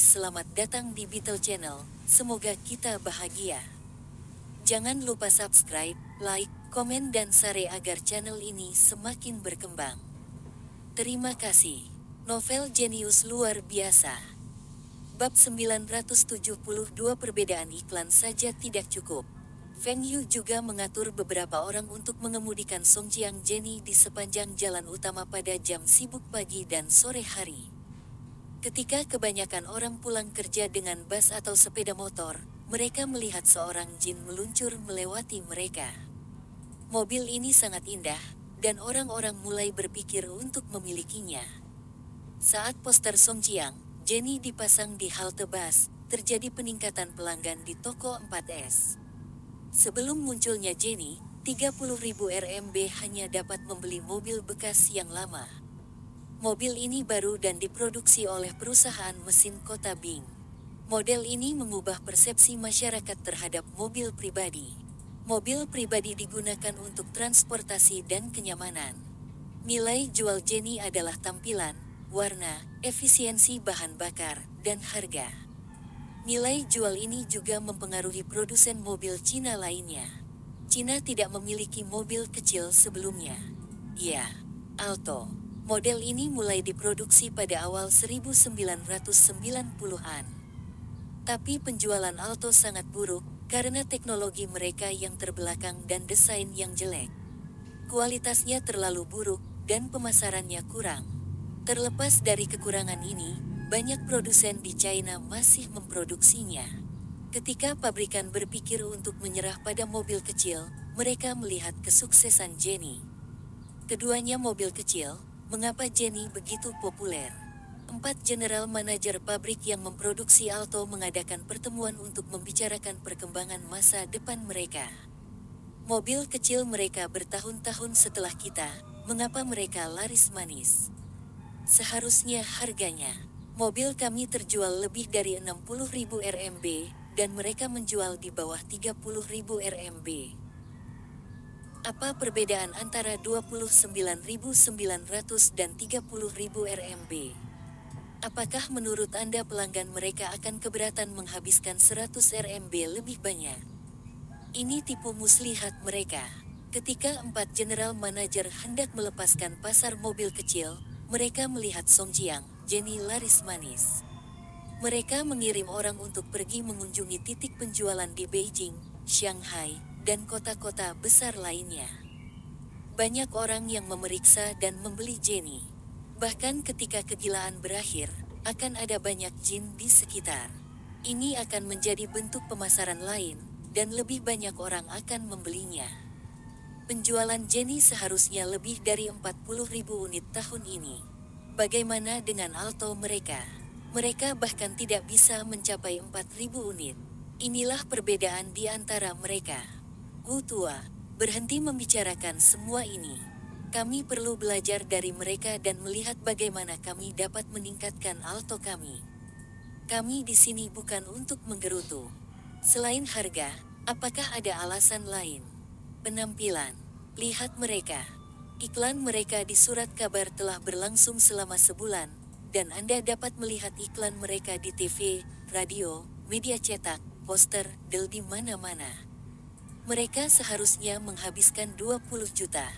Selamat datang di Beetle Channel, semoga kita bahagia. Jangan lupa subscribe, like, komen dan share agar channel ini semakin berkembang. Terima kasih. Novel jenius luar biasa. Bab 972 perbedaan iklan saja tidak cukup. Feng Yu juga mengatur beberapa orang untuk mengemudikan Songjiang Jenny di sepanjang jalan utama pada jam sibuk pagi dan sore hari. Ketika kebanyakan orang pulang kerja dengan bus atau sepeda motor, mereka melihat seorang jin meluncur melewati mereka. Mobil ini sangat indah, dan orang-orang mulai berpikir untuk memilikinya. Saat poster Songjiang Jenny dipasang di halte bus, terjadi peningkatan pelanggan di toko 4S. Sebelum munculnya Jenny, 30.000 RMB hanya dapat membeli mobil bekas yang lama. Mobil ini baru dan diproduksi oleh perusahaan mesin kota Bing. Model ini mengubah persepsi masyarakat terhadap mobil pribadi. Mobil pribadi digunakan untuk transportasi dan kenyamanan. Nilai jual Jenny adalah tampilan, warna, efisiensi bahan bakar, dan harga. Nilai jual ini juga mempengaruhi produsen mobil Cina lainnya. Cina tidak memiliki mobil kecil sebelumnya. Ya, Alto. Model ini mulai diproduksi pada awal 1990-an. Tapi penjualan Alto sangat buruk, karena teknologi mereka yang terbelakang dan desain yang jelek. Kualitasnya terlalu buruk, dan pemasarannya kurang. Terlepas dari kekurangan ini, banyak produsen di China masih memproduksinya. Ketika pabrikan berpikir untuk menyerah pada mobil kecil, mereka melihat kesuksesan Jenny. Keduanya mobil kecil. Mengapa Jenny begitu populer? 4 general manajer pabrik yang memproduksi Alto mengadakan pertemuan untuk membicarakan perkembangan masa depan mereka. Mobil kecil mereka bertahun-tahun setelah kita, mengapa mereka laris manis? Seharusnya harganya. Mobil kami terjual lebih dari 60.000 RMB, dan mereka menjual di bawah 30.000 RMB. Apa perbedaan antara 29.900 dan 30.000 RMB? Apakah menurut Anda pelanggan mereka akan keberatan menghabiskan 100 RMB lebih banyak? Ini tipu muslihat mereka. Ketika 4 general manager hendak melepaskan pasar mobil kecil, mereka melihat Songjiang Jenny laris manis. Mereka mengirim orang untuk pergi mengunjungi titik penjualan di Beijing, Shanghai, dan kota-kota besar lainnya. Banyak orang yang memeriksa dan membeli Jenny. Bahkan ketika kegilaan berakhir, akan ada banyak jin di sekitar. Ini akan menjadi bentuk pemasaran lain, dan lebih banyak orang akan membelinya. Penjualan Jenny seharusnya lebih dari 40.000 unit tahun ini. Bagaimana dengan Alto mereka? Mereka bahkan tidak bisa mencapai 4.000 unit. Inilah perbedaan di antara mereka. Tua, berhenti membicarakan semua ini. Kami perlu belajar dari mereka dan melihat bagaimana kami dapat meningkatkan Alto kami. Kami di sini bukan untuk menggerutu. Selain harga, apakah ada alasan lain? Penampilan. Lihat mereka. Iklan mereka di surat kabar telah berlangsung selama sebulan, dan Anda dapat melihat iklan mereka di TV, radio, media cetak, poster, dan di mana-mana. Mereka seharusnya menghabiskan 20 juta.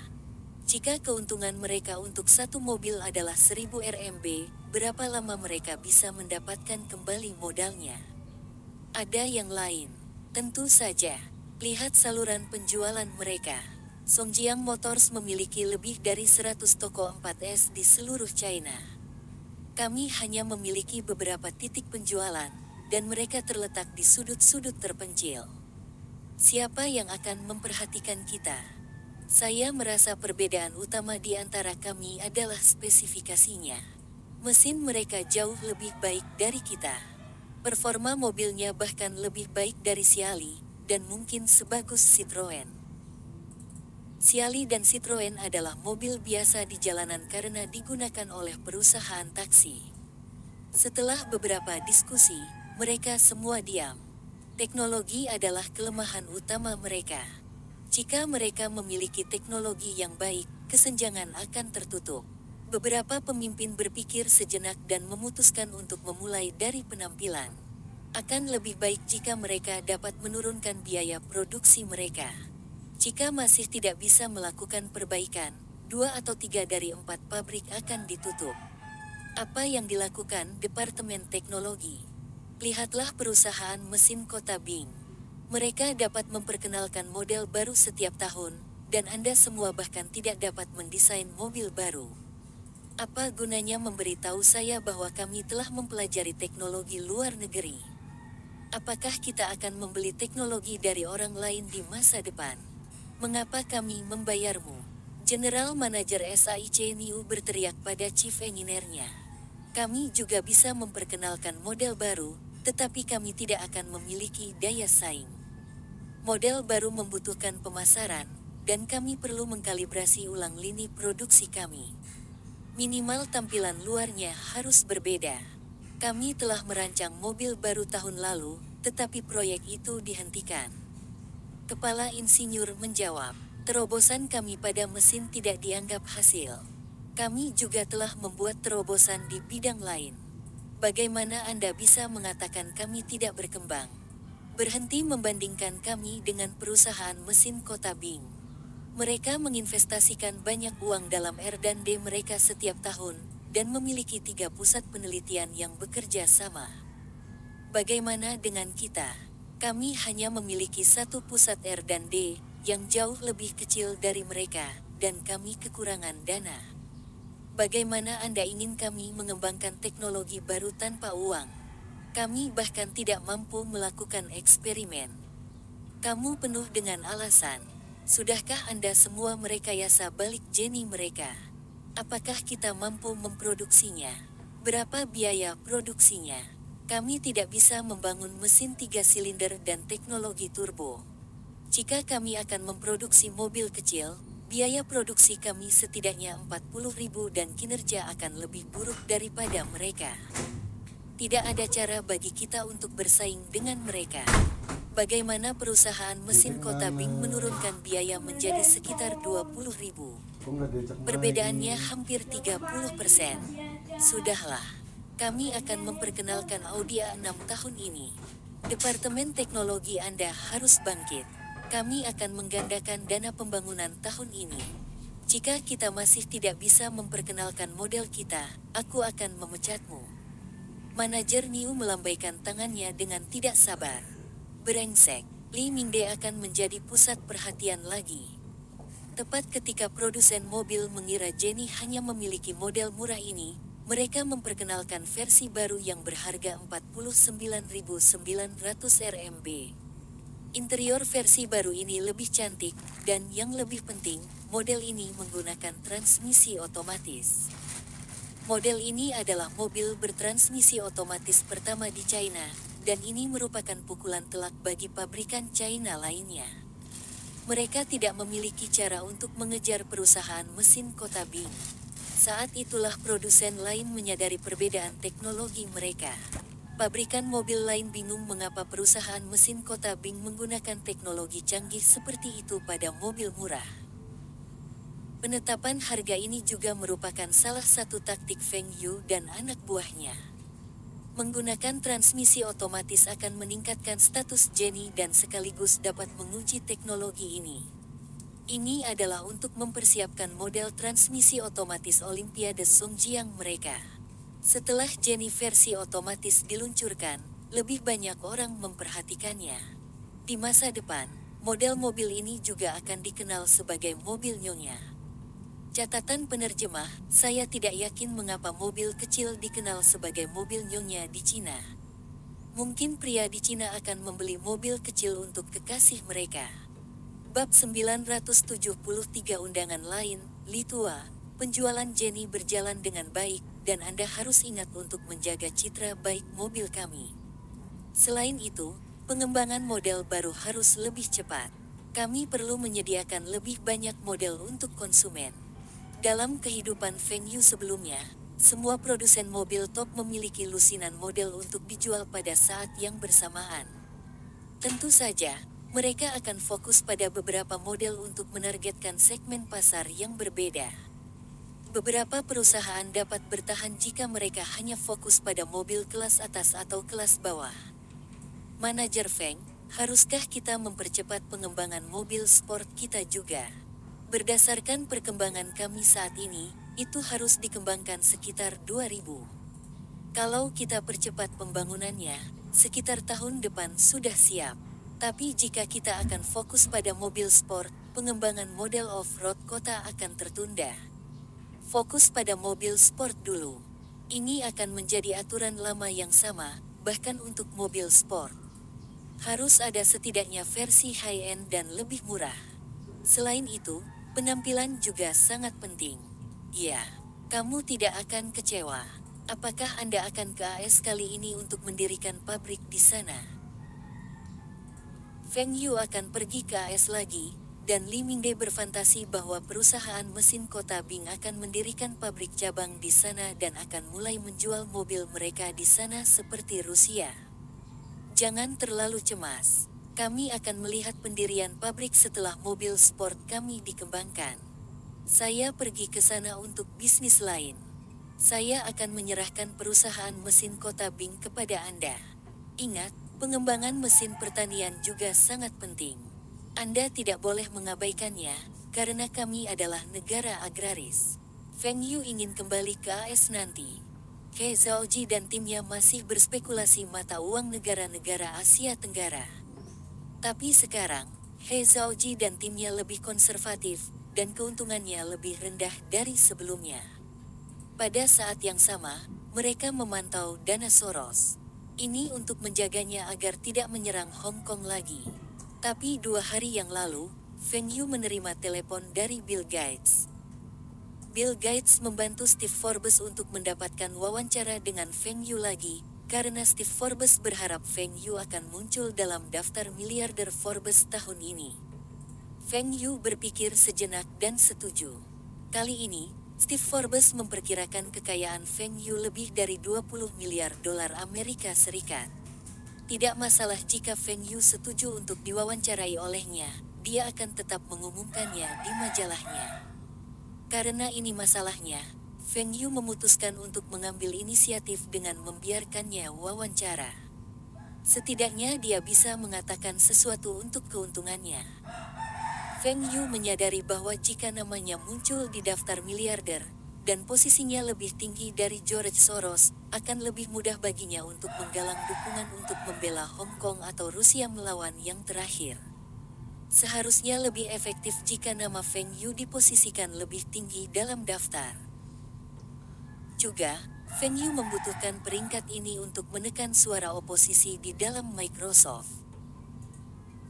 Jika keuntungan mereka untuk satu mobil adalah 1.000 RMB, berapa lama mereka bisa mendapatkan kembali modalnya? Ada yang lain. Tentu saja. Lihat saluran penjualan mereka. Songjiang Motors memiliki lebih dari 100 toko 4S di seluruh China. Kami hanya memiliki beberapa titik penjualan, dan mereka terletak di sudut-sudut terpencil. Siapa yang akan memperhatikan kita? Saya merasa perbedaan utama di antara kami adalah spesifikasinya. Mesin mereka jauh lebih baik dari kita. Performa mobilnya bahkan lebih baik dari Xiali, dan mungkin sebagus Citroen. Xiali dan Citroen adalah mobil biasa di jalanan karena digunakan oleh perusahaan taksi. Setelah beberapa diskusi, mereka semua diam. Teknologi adalah kelemahan utama mereka. Jika mereka memiliki teknologi yang baik, kesenjangan akan tertutup. Beberapa pemimpin berpikir sejenak dan memutuskan untuk memulai dari penampilan. Akan lebih baik jika mereka dapat menurunkan biaya produksi mereka. Jika masih tidak bisa melakukan perbaikan, 2 atau 3 dari 4 pabrik akan ditutup. Apa yang dilakukan Departemen Teknologi? Lihatlah perusahaan mesin kota Bing. Mereka dapat memperkenalkan model baru setiap tahun, dan Anda semua bahkan tidak dapat mendesain mobil baru. Apa gunanya memberitahu saya bahwa kami telah mempelajari teknologi luar negeri? Apakah kita akan membeli teknologi dari orang lain di masa depan? Mengapa kami membayarmu? General Manager SAIC Niu berteriak pada Chief Engineer-nya. Kami juga bisa memperkenalkan model baru, tetapi kami tidak akan memiliki daya saing. Model baru membutuhkan pemasaran, dan kami perlu mengkalibrasi ulang lini produksi kami. Minimal tampilan luarnya harus berbeda. Kami telah merancang mobil baru tahun lalu, tetapi proyek itu dihentikan. Kepala insinyur menjawab, terobosan kami pada mesin tidak dianggap hasil. Kami juga telah membuat terobosan di bidang lain. Bagaimana Anda bisa mengatakan kami tidak berkembang? Berhenti membandingkan kami dengan perusahaan mesin kota Bing. Mereka menginvestasikan banyak uang dalam R&D mereka setiap tahun, dan memiliki 3 pusat penelitian yang bekerja sama. Bagaimana dengan kita? Kami hanya memiliki 1 pusat R&D, yang jauh lebih kecil dari mereka, dan kami kekurangan dana. Bagaimana Anda ingin kami mengembangkan teknologi baru tanpa uang? Kami bahkan tidak mampu melakukan eksperimen. Kamu penuh dengan alasan. Sudahkah Anda semua merekayasa balik Jenny mereka? Apakah kita mampu memproduksinya? Berapa biaya produksinya? Kami tidak bisa membangun mesin 3 silinder dan teknologi turbo. Jika kami akan memproduksi mobil kecil, biaya produksi kami setidaknya 40.000 dan kinerja akan lebih buruk daripada mereka. Tidak ada cara bagi kita untuk bersaing dengan mereka. Bagaimana perusahaan mesin kota Bing menurunkan biaya menjadi sekitar 20.000? Perbedaannya hampir 30%. Sudahlah. Kami akan memperkenalkan Audi A6 tahun ini. Departemen teknologi Anda harus bangkit. Kami akan menggandakan dana pembangunan tahun ini. Jika kita masih tidak bisa memperkenalkan model kita, aku akan memecatmu. Manajer Niu melambaikan tangannya dengan tidak sabar. Brengsek, Li Mingde akan menjadi pusat perhatian lagi. Tepat ketika produsen mobil mengira Jenny hanya memiliki model murah ini, mereka memperkenalkan versi baru yang berharga 49.900 RMB. Interior versi baru ini lebih cantik, dan yang lebih penting, model ini menggunakan transmisi otomatis. Model ini adalah mobil bertransmisi otomatis pertama di China, dan ini merupakan pukulan telak bagi pabrikan China lainnya. Mereka tidak memiliki cara untuk mengejar perusahaan mesin kota Bing. Saat itulah produsen lain menyadari perbedaan teknologi mereka. Pabrikan mobil lain bingung mengapa perusahaan mesin kota Bing menggunakan teknologi canggih seperti itu pada mobil murah. Penetapan harga ini juga merupakan salah satu taktik Feng Yu dan anak buahnya. Menggunakan transmisi otomatis akan meningkatkan status Jenny dan sekaligus dapat menguji teknologi ini. Ini adalah untuk mempersiapkan model transmisi otomatis Olimpiade Songjiang mereka. Setelah Jenny versi otomatis diluncurkan, lebih banyak orang memperhatikannya. Di masa depan, model mobil ini juga akan dikenal sebagai mobil nyonya. Catatan penerjemah, saya tidak yakin mengapa mobil kecil dikenal sebagai mobil nyonya di Cina. Mungkin pria di Cina akan membeli mobil kecil untuk kekasih mereka. Bab 973 undangan lain, Li Tua, penjualan Jenny berjalan dengan baik, dan Anda harus ingat untuk menjaga citra baik mobil kami. Selain itu, pengembangan model baru harus lebih cepat. Kami perlu menyediakan lebih banyak model untuk konsumen. Dalam kehidupan Feng Yu sebelumnya, semua produsen mobil top memiliki lusinan model untuk dijual pada saat yang bersamaan. Tentu saja, mereka akan fokus pada beberapa model untuk menargetkan segmen pasar yang berbeda. Beberapa perusahaan dapat bertahan jika mereka hanya fokus pada mobil kelas atas atau kelas bawah. Manajer Feng, haruskah kita mempercepat pengembangan mobil sport kita juga? Berdasarkan perkembangan kami saat ini, itu harus dikembangkan sekitar 2000. Kalau kita percepat pembangunannya, sekitar tahun depan sudah siap. Tapi jika kita akan fokus pada mobil sport, pengembangan model off-road kota akan tertunda. Fokus pada mobil sport dulu. Ini akan menjadi aturan lama yang sama, bahkan untuk mobil sport. Harus ada setidaknya versi high-end dan lebih murah. Selain itu, penampilan juga sangat penting. Ya, kamu tidak akan kecewa. Apakah Anda akan ke AS kali ini untuk mendirikan pabrik di sana? Feng Yu akan pergi ke AS lagi, dan Li Mingde berfantasi bahwa perusahaan mesin kota Bing akan mendirikan pabrik cabang di sana dan akan mulai menjual mobil mereka di sana seperti Rusia. Jangan terlalu cemas. Kami akan melihat pendirian pabrik setelah mobil sport kami dikembangkan. Saya pergi ke sana untuk bisnis lain. Saya akan menyerahkan perusahaan mesin kota Bing kepada Anda. Ingat, pengembangan mesin pertanian juga sangat penting. Anda tidak boleh mengabaikannya, karena kami adalah negara agraris. Feng Yu ingin kembali ke AS nanti. He Zhaoji dan timnya masih berspekulasi mata uang negara-negara Asia Tenggara. Tapi sekarang, He Zhaoji dan timnya lebih konservatif, dan keuntungannya lebih rendah dari sebelumnya. Pada saat yang sama, mereka memantau dana Soros. Ini untuk menjaganya agar tidak menyerang Hong Kong lagi. Tapi 2 hari yang lalu, Feng Yu menerima telepon dari Bill Gates. Bill Gates membantu Steve Forbes untuk mendapatkan wawancara dengan Feng Yu lagi, karena Steve Forbes berharap Feng Yu akan muncul dalam daftar miliarder Forbes tahun ini. Feng Yu berpikir sejenak dan setuju. Kali ini, Steve Forbes memperkirakan kekayaan Feng Yu lebih dari 20 miliar dolar Amerika Serikat. Tidak masalah jika Feng Yu setuju untuk diwawancarai olehnya, dia akan tetap mengumumkannya di majalahnya. Karena ini masalahnya, Feng Yu memutuskan untuk mengambil inisiatif dengan membiarkannya wawancara. Setidaknya dia bisa mengatakan sesuatu untuk keuntungannya. Feng Yu menyadari bahwa jika namanya muncul di daftar miliarder, dan posisinya lebih tinggi dari George Soros, akan lebih mudah baginya untuk menggalang dukungan untuk membela Hong Kong atau Rusia melawan yang terakhir. Seharusnya lebih efektif jika nama Feng Yu diposisikan lebih tinggi dalam daftar. Juga, Feng Yu membutuhkan peringkat ini untuk menekan suara oposisi di dalam Microsoft.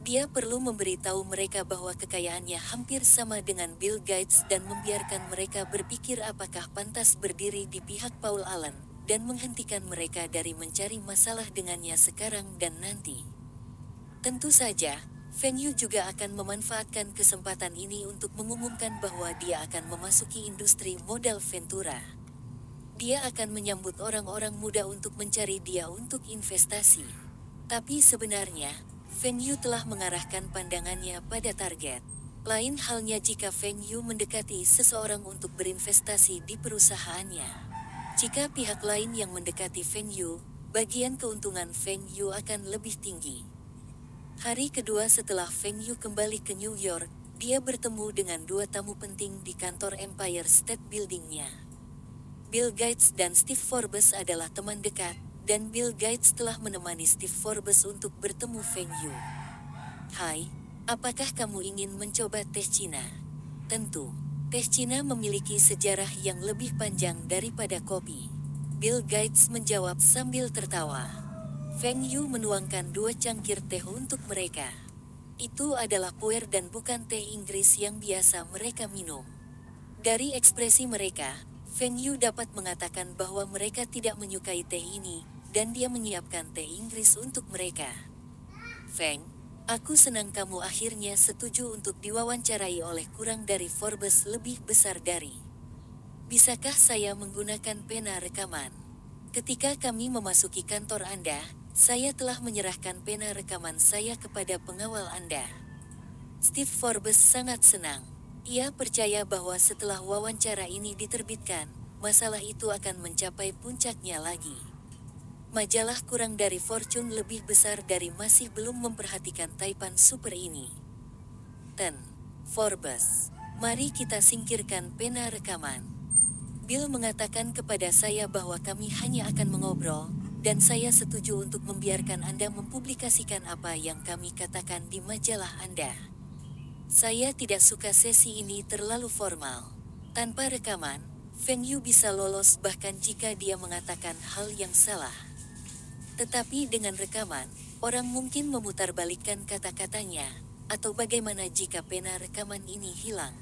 Dia perlu memberitahu mereka bahwa kekayaannya hampir sama dengan Bill Gates dan membiarkan mereka berpikir apakah pantas berdiri di pihak Paul Allen, dan menghentikan mereka dari mencari masalah dengannya sekarang dan nanti. Tentu saja, Feng Yu juga akan memanfaatkan kesempatan ini untuk mengumumkan bahwa dia akan memasuki industri modal Ventura. Dia akan menyambut orang-orang muda untuk mencari dia untuk investasi. Tapi sebenarnya, Feng Yu telah mengarahkan pandangannya pada target. Lain halnya jika Feng Yu mendekati seseorang untuk berinvestasi di perusahaannya. Jika pihak lain yang mendekati Feng Yu, bagian keuntungan Feng Yu akan lebih tinggi. Hari kedua setelah Feng Yu kembali ke New York, dia bertemu dengan 2 tamu penting di kantor Empire State Building-nya. Bill Gates dan Steve Forbes adalah teman dekat, dan Bill Gates telah menemani Steve Forbes untuk bertemu Feng Yu. Hai, apakah kamu ingin mencoba teh Cina? Tentu, teh Cina memiliki sejarah yang lebih panjang daripada kopi. Bill Gates menjawab sambil tertawa. Feng Yu menuangkan 2 cangkir teh untuk mereka. Itu adalah puer dan bukan teh Inggris yang biasa mereka minum. Dari ekspresi mereka, Feng Yu dapat mengatakan bahwa mereka tidak menyukai teh ini, dan dia menyiapkan teh Inggris untuk mereka. Feng, aku senang kamu akhirnya setuju untuk diwawancarai oleh kurang dari Forbes lebih besar dari. Bisakah saya menggunakan pena rekaman? Ketika kami memasuki kantor Anda, saya telah menyerahkan pena rekaman saya kepada pengawal Anda. Steve Forbes sangat senang. Ia percaya bahwa setelah wawancara ini diterbitkan, masalah itu akan mencapai puncaknya lagi. Majalah kurang dari Fortune lebih besar dari masih belum memperhatikan taipan super ini. 10. Forbes. Mari kita singkirkan pena rekaman. Bill mengatakan kepada saya bahwa kami hanya akan mengobrol, dan saya setuju untuk membiarkan Anda mempublikasikan apa yang kami katakan di majalah Anda. Saya tidak suka sesi ini terlalu formal. Tanpa rekaman, Feng Yu bisa lolos bahkan jika dia mengatakan hal yang salah. Tetapi dengan rekaman, orang mungkin memutarbalikkan kata-katanya, atau bagaimana jika pena rekaman ini hilang?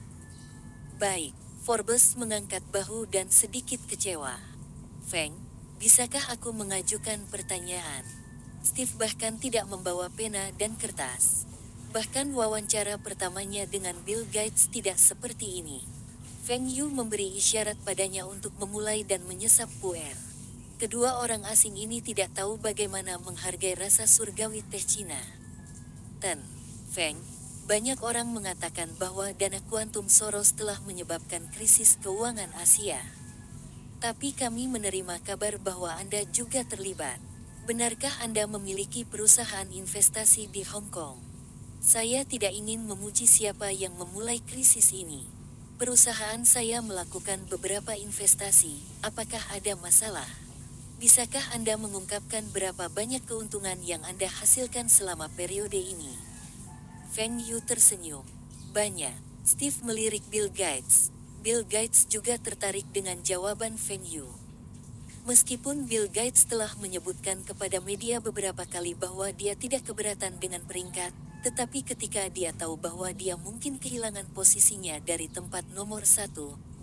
Baik, Forbes mengangkat bahu dan sedikit kecewa. Feng, bisakah aku mengajukan pertanyaan? Steve bahkan tidak membawa pena dan kertas. Bahkan wawancara pertamanya dengan Bill Gates tidak seperti ini. Feng Yu memberi isyarat padanya untuk memulai dan menyesap puer. Kedua orang asing ini tidak tahu bagaimana menghargai rasa surgawi teh Cina. Feng, banyak orang mengatakan bahwa dana kuantum Soros telah menyebabkan krisis keuangan Asia. Tapi kami menerima kabar bahwa Anda juga terlibat. Benarkah Anda memiliki perusahaan investasi di Hong Kong? Saya tidak ingin memuji siapa yang memulai krisis ini. Perusahaan saya melakukan beberapa investasi, apakah ada masalah? Bisakah Anda mengungkapkan berapa banyak keuntungan yang Anda hasilkan selama periode ini? Feng Yu tersenyum. Banyak. Steve melirik Bill Gates. Bill Gates juga tertarik dengan jawaban Feng Yu. Meskipun Bill Gates telah menyebutkan kepada media beberapa kali bahwa dia tidak keberatan dengan peringkat, tetapi ketika dia tahu bahwa dia mungkin kehilangan posisinya dari tempat nomor 1,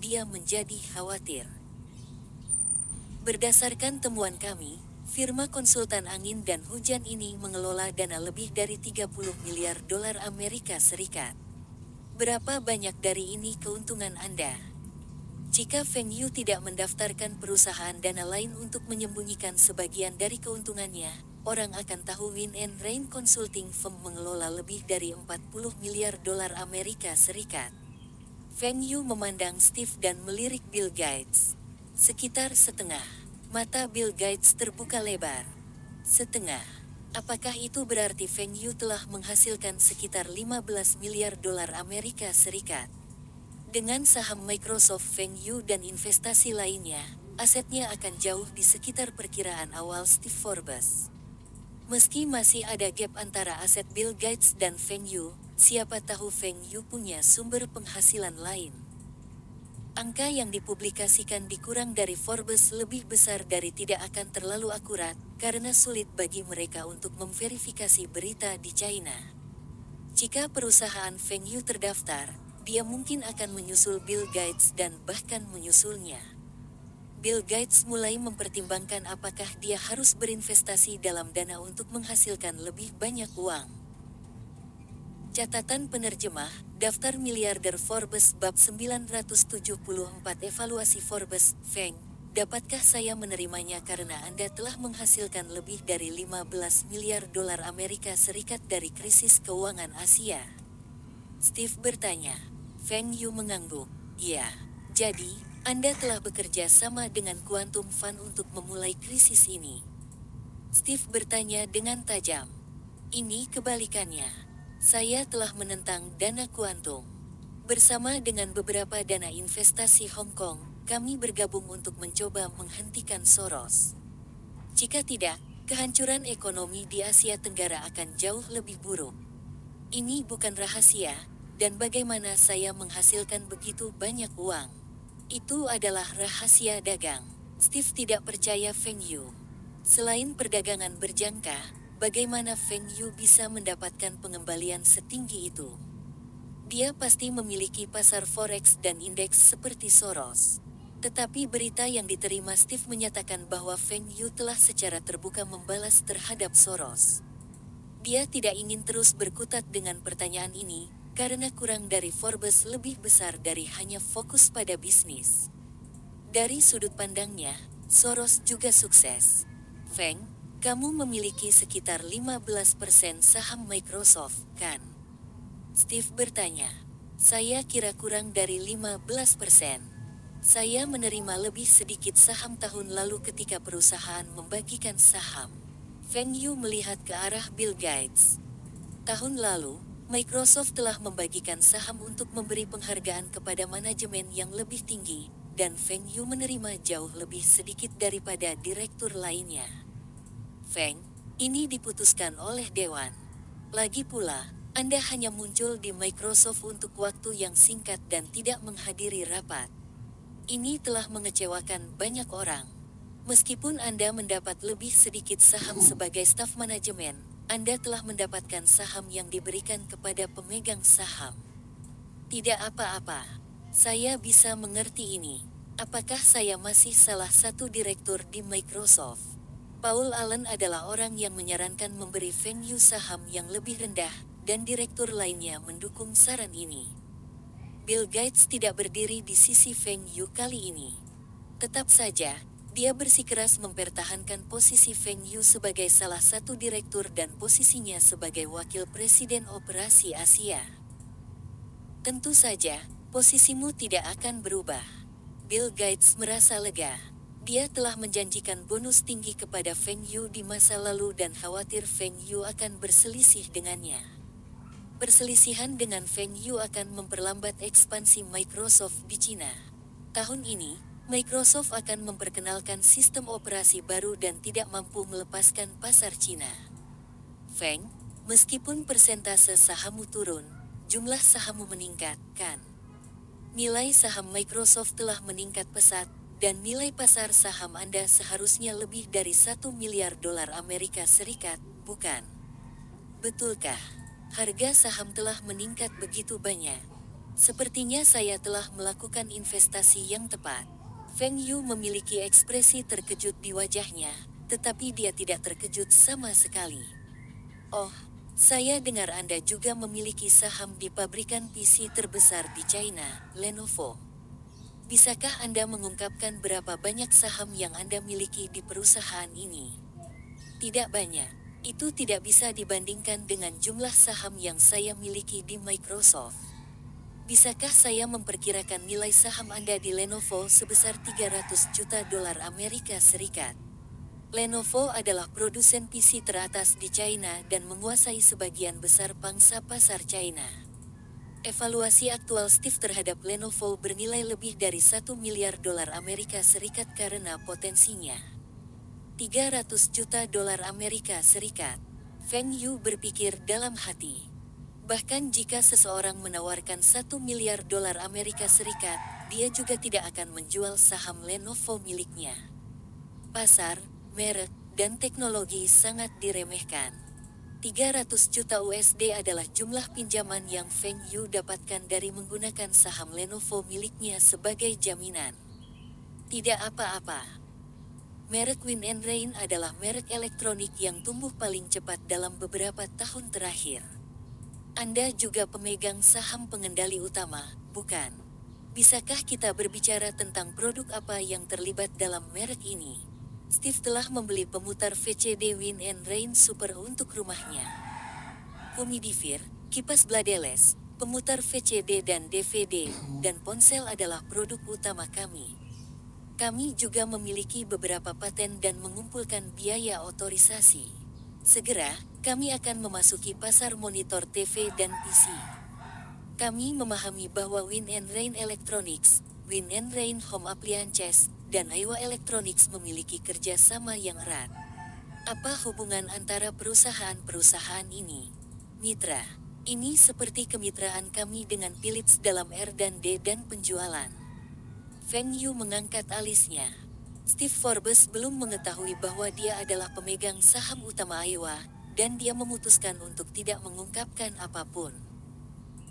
dia menjadi khawatir. Berdasarkan temuan kami, firma konsultan angin dan hujan ini mengelola dana lebih dari 30 miliar dolar Amerika Serikat. Berapa banyak dari ini keuntungan Anda? Jika Feng Yu tidak mendaftarkan perusahaan dana lain untuk menyembunyikan sebagian dari keuntungannya, orang akan tahu Win and Rain Consulting Firm mengelola lebih dari 40 miliar dolar Amerika Serikat. Feng Yu memandang Steve dan melirik Bill Gates. Sekitar setengah. Mata Bill Gates terbuka lebar. Setengah. Apakah itu berarti Feng Yu telah menghasilkan sekitar 15 miliar dolar Amerika Serikat? Dengan saham Microsoft Feng Yu dan investasi lainnya, asetnya akan jauh di sekitar perkiraan awal Steve Forbes. Meski masih ada gap antara aset Bill Gates dan Feng Yu, siapa tahu Feng Yu punya sumber penghasilan lain. Angka yang dipublikasikan dikurang dari Forbes lebih besar dari tidak akan terlalu akurat, karena sulit bagi mereka untuk memverifikasi berita di China. Jika perusahaan Feng Yu terdaftar, dia mungkin akan menyusul Bill Gates dan bahkan menyusulnya. Bill Gates mulai mempertimbangkan apakah dia harus berinvestasi dalam dana untuk menghasilkan lebih banyak uang. Catatan penerjemah, Daftar Miliarder Forbes bab 974 Evaluasi Forbes, Feng, dapatkah saya menerimanya karena Anda telah menghasilkan lebih dari 15 miliar dolar Amerika Serikat dari krisis keuangan Asia? Steve bertanya. Feng Yu mengangguk. Ya, jadi, Anda telah bekerja sama dengan Quantum Fund untuk memulai krisis ini. Steve bertanya dengan tajam. Ini kebalikannya. Saya telah menentang dana kuantum. Bersama dengan beberapa dana investasi Hong Kong, kami bergabung untuk mencoba menghentikan Soros. Jika tidak, kehancuran ekonomi di Asia Tenggara akan jauh lebih buruk. Ini bukan rahasia, dan bagaimana saya menghasilkan begitu banyak uang. Itu adalah rahasia dagang. Steve tidak percaya Feng Yu. Selain perdagangan berjangka, bagaimana Feng Yu bisa mendapatkan pengembalian setinggi itu? Dia pasti memiliki pasar forex dan indeks seperti Soros. Tetapi berita yang diterima Steve menyatakan bahwa Feng Yu telah secara terbuka membalas terhadap Soros. Dia tidak ingin terus berkutat dengan pertanyaan ini, karena kurang dari Forbes lebih besar dari hanya fokus pada bisnis. Dari sudut pandangnya, Soros juga sukses. Feng, kamu memiliki sekitar 15% saham Microsoft, kan? Steve bertanya. Saya kira kurang dari 15%. Saya menerima lebih sedikit saham tahun lalu ketika perusahaan membagikan saham. Feng Yu melihat ke arah Bill Gates. Tahun lalu, Microsoft telah membagikan saham untuk memberi penghargaan kepada manajemen yang lebih tinggi, dan Feng Yu menerima jauh lebih sedikit daripada direktur lainnya. Feng, ini diputuskan oleh Dewan. Lagi pula, Anda hanya muncul di Microsoft untuk waktu yang singkat dan tidak menghadiri rapat. Ini telah mengecewakan banyak orang. Meskipun Anda mendapat lebih sedikit saham sebagai staf manajemen, Anda telah mendapatkan saham yang diberikan kepada pemegang saham. Tidak apa-apa. Saya bisa mengerti ini. Apakah saya masih salah satu direktur di Microsoft? Paul Allen adalah orang yang menyarankan memberi Feng Yu saham yang lebih rendah, dan direktur lainnya mendukung saran ini. Bill Gates tidak berdiri di sisi Feng Yu kali ini. Tetap saja, dia bersikeras mempertahankan posisi Feng Yu sebagai salah satu direktur dan posisinya sebagai wakil presiden operasi Asia. Tentu saja, posisimu tidak akan berubah. Bill Gates merasa lega. Dia telah menjanjikan bonus tinggi kepada Feng Yu di masa lalu dan khawatir Feng Yu akan berselisih dengannya. Perselisihan dengan Feng Yu akan memperlambat ekspansi Microsoft di Cina. Tahun ini, Microsoft akan memperkenalkan sistem operasi baru dan tidak mampu melepaskan pasar Cina. Feng, meskipun persentase sahammu turun, jumlah sahammu meningkat, kan? Nilai saham Microsoft telah meningkat pesat, dan nilai pasar saham Anda seharusnya lebih dari 1 miliar dolar Amerika Serikat, bukan? Betulkah? Harga saham telah meningkat begitu banyak. Sepertinya saya telah melakukan investasi yang tepat. Feng Yu memiliki ekspresi terkejut di wajahnya, tetapi dia tidak terkejut sama sekali. Oh, saya dengar Anda juga memiliki saham di pabrikan PC terbesar di China, Lenovo. Bisakah Anda mengungkapkan berapa banyak saham yang Anda miliki di perusahaan ini? Tidak banyak. Itu tidak bisa dibandingkan dengan jumlah saham yang saya miliki di Microsoft. Bisakah saya memperkirakan nilai saham Anda di Lenovo sebesar 300 juta dolar Amerika Serikat? Lenovo adalah produsen PC teratas di China dan menguasai sebagian besar pangsa pasar China. Evaluasi aktual Steve terhadap Lenovo bernilai lebih dari 1 miliar dolar Amerika Serikat karena potensinya. 300 juta dolar Amerika Serikat. Feng Yu berpikir dalam hati. Bahkan jika seseorang menawarkan 1 miliar dolar Amerika Serikat, dia juga tidak akan menjual saham Lenovo miliknya. Pasar, merek, dan teknologi sangat diremehkan. 300 juta USD adalah jumlah pinjaman yang Feng Yu dapatkan dari menggunakan saham Lenovo miliknya sebagai jaminan. Tidak apa-apa. Merek Win and Rain adalah merek elektronik yang tumbuh paling cepat dalam beberapa tahun terakhir. Anda juga pemegang saham pengendali utama, bukan? Bisakah kita berbicara tentang produk apa yang terlibat dalam merek ini? Steve telah membeli pemutar VCD Win and Rain Super untuk rumahnya. Humidifier, kipas bladeless, pemutar VCD dan DVD, dan ponsel adalah produk utama kami. Kami juga memiliki beberapa paten dan mengumpulkan biaya otorisasi. Segera, kami akan memasuki pasar monitor TV dan PC. Kami memahami bahwa Win and Rain Electronics, Win and Rain Home Appliances, dan Aiwa Electronics memiliki kerjasama yang erat. Apa hubungan antara perusahaan-perusahaan ini? Mitra, ini seperti kemitraan kami dengan Philips dalam R&D dan penjualan. Feng Yu mengangkat alisnya. Steve Forbes belum mengetahui bahwa dia adalah pemegang saham utama Aiwa, dan dia memutuskan untuk tidak mengungkapkan apapun.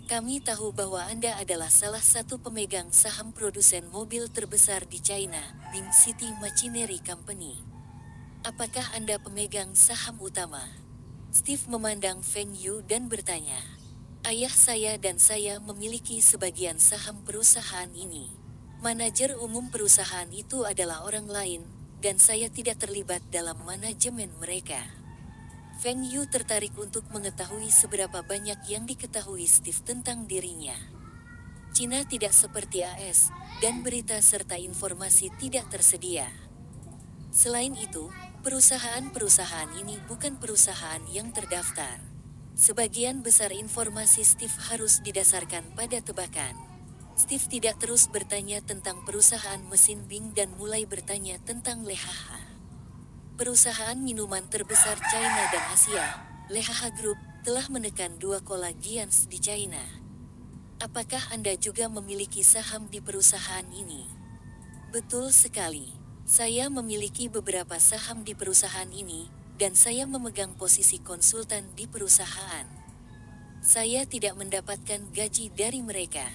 Kami tahu bahwa Anda adalah salah satu pemegang saham produsen mobil terbesar di China, Bing City Machinery Company. Apakah Anda pemegang saham utama? Steve memandang Feng Yu dan bertanya. Ayah saya dan saya memiliki sebagian saham perusahaan ini. Manajer umum perusahaan itu adalah orang lain, dan saya tidak terlibat dalam manajemen mereka. Feng Yu tertarik untuk mengetahui seberapa banyak yang diketahui Steve tentang dirinya. Cina tidak seperti AS, dan berita serta informasi tidak tersedia. Selain itu, perusahaan-perusahaan ini bukan perusahaan yang terdaftar. Sebagian besar informasi Steve harus didasarkan pada tebakan. Steve tidak terus bertanya tentang perusahaan mesin Bing dan mulai bertanya tentang Lehaha. Perusahaan minuman terbesar China dan Asia, Lehaha Group, telah menekan 2 giants di China. Apakah Anda juga memiliki saham di perusahaan ini? Betul sekali. Saya memiliki beberapa saham di perusahaan ini, dan saya memegang posisi konsultan di perusahaan. Saya tidak mendapatkan gaji dari mereka.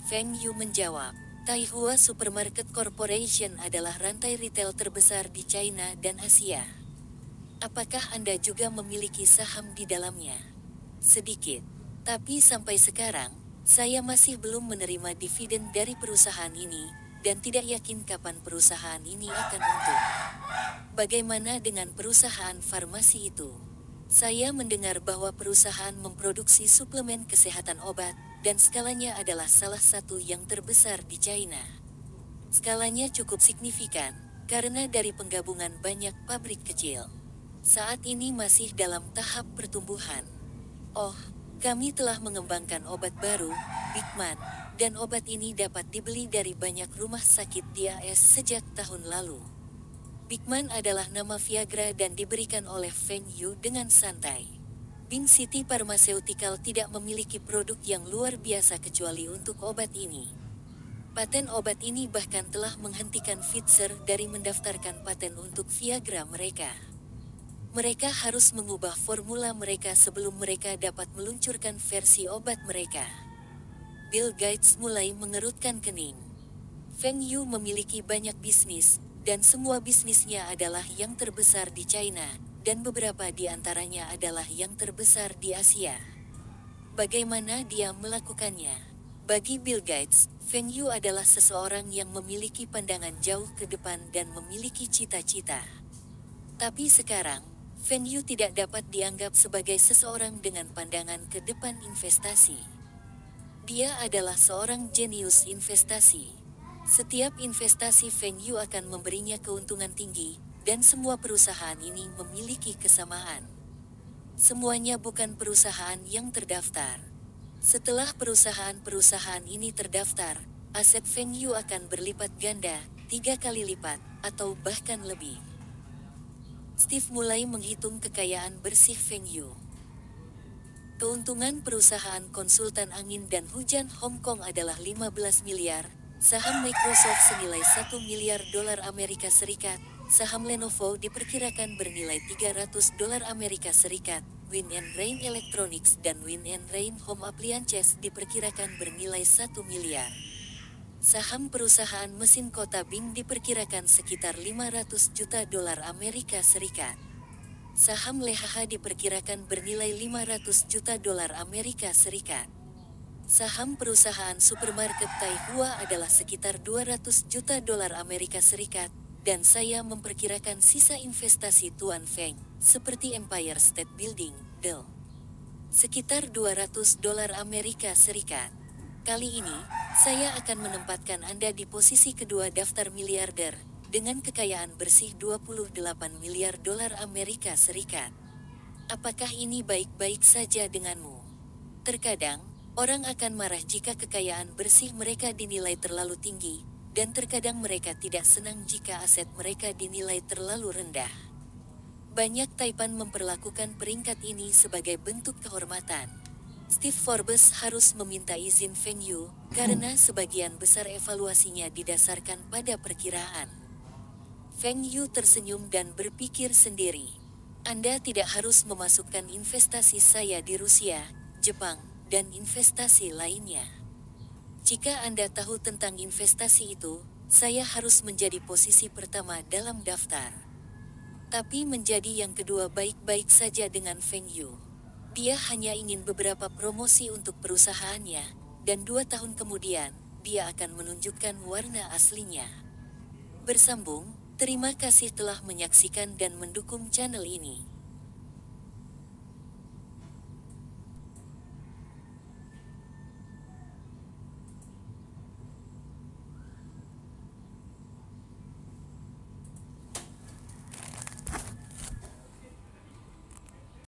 Feng Yu menjawab. Taihua Supermarket Corporation adalah rantai retail terbesar di China dan Asia. Apakah Anda juga memiliki saham di dalamnya? Sedikit. Tapi sampai sekarang, saya masih belum menerima dividen dari perusahaan ini, dan tidak yakin kapan perusahaan ini akan untung. Bagaimana dengan perusahaan farmasi itu? Saya mendengar bahwa perusahaan memproduksi suplemen kesehatan obat, dan skalanya adalah salah satu yang terbesar di China. Skalanya cukup signifikan, karena dari penggabungan banyak pabrik kecil. Saat ini masih dalam tahap pertumbuhan. Oh, kami telah mengembangkan obat baru, Bigman, dan obat ini dapat dibeli dari banyak rumah sakit di AS sejak tahun lalu. Bigman adalah nama Viagra dan diberikan oleh Feng Yu dengan santai. Bing City Pharmaceutical tidak memiliki produk yang luar biasa kecuali untuk obat ini. Paten obat ini bahkan telah menghentikan Pfizer dari mendaftarkan paten untuk Viagra mereka. Mereka harus mengubah formula mereka sebelum mereka dapat meluncurkan versi obat mereka. Bill Gates mulai mengerutkan kening. Feng Yu memiliki banyak bisnis, dan semua bisnisnya adalah yang terbesar di China, dan beberapa di antaranya adalah yang terbesar di Asia. Bagaimana dia melakukannya? Bagi Bill Gates, Feng Yu adalah seseorang yang memiliki pandangan jauh ke depan dan memiliki cita-cita. Tapi sekarang, Feng Yu tidak dapat dianggap sebagai seseorang dengan pandangan ke depan investasi. Dia adalah seorang jenius investasi. Setiap investasi Feng Yu akan memberinya keuntungan tinggi, dan semua perusahaan ini memiliki kesamaan. Semuanya bukan perusahaan yang terdaftar. Setelah perusahaan-perusahaan ini terdaftar, aset Feng Yu akan berlipat ganda, 3 kali lipat, atau bahkan lebih. Steve mulai menghitung kekayaan bersih Feng Yu. Keuntungan perusahaan konsultan angin dan hujan Hong Kong adalah 15 miliar, saham Microsoft senilai 1 miliar dolar Amerika Serikat, saham Lenovo diperkirakan bernilai 300 dolar Amerika Serikat, Wind and Rain Electronics dan Wind and Rain Home Appliances diperkirakan bernilai 1 miliar. Saham perusahaan mesin kota Bing diperkirakan sekitar 500 juta dolar Amerika Serikat. Saham Lehaha diperkirakan bernilai 500 juta dolar Amerika Serikat. Saham perusahaan supermarket Taihua adalah sekitar 200 juta dolar Amerika Serikat, dan saya memperkirakan sisa investasi Tuan Feng, seperti Empire State Building, Dell, sekitar 200 dolar Amerika Serikat. Kali ini, saya akan menempatkan Anda di posisi kedua daftar miliarder, dengan kekayaan bersih 28 miliar dolar Amerika Serikat. Apakah ini baik-baik saja denganmu? Terkadang, orang akan marah jika kekayaan bersih mereka dinilai terlalu tinggi, dan terkadang mereka tidak senang jika aset mereka dinilai terlalu rendah. Banyak Taipan memperlakukan peringkat ini sebagai bentuk kehormatan. Steve Forbes harus meminta izin Feng Yu, karena sebagian besar evaluasinya didasarkan pada perkiraan. Feng Yu tersenyum dan berpikir sendiri. Anda tidak harus memasukkan investasi saya di Rusia, Jepang, dan investasi lainnya. Jika Anda tahu tentang investasi itu, saya harus menjadi posisi pertama dalam daftar. Tapi menjadi yang kedua baik-baik saja dengan Feng Yu. Dia hanya ingin beberapa promosi untuk perusahaannya, dan 2 tahun kemudian, dia akan menunjukkan warna aslinya. Bersambung, terima kasih telah menyaksikan dan mendukung channel ini.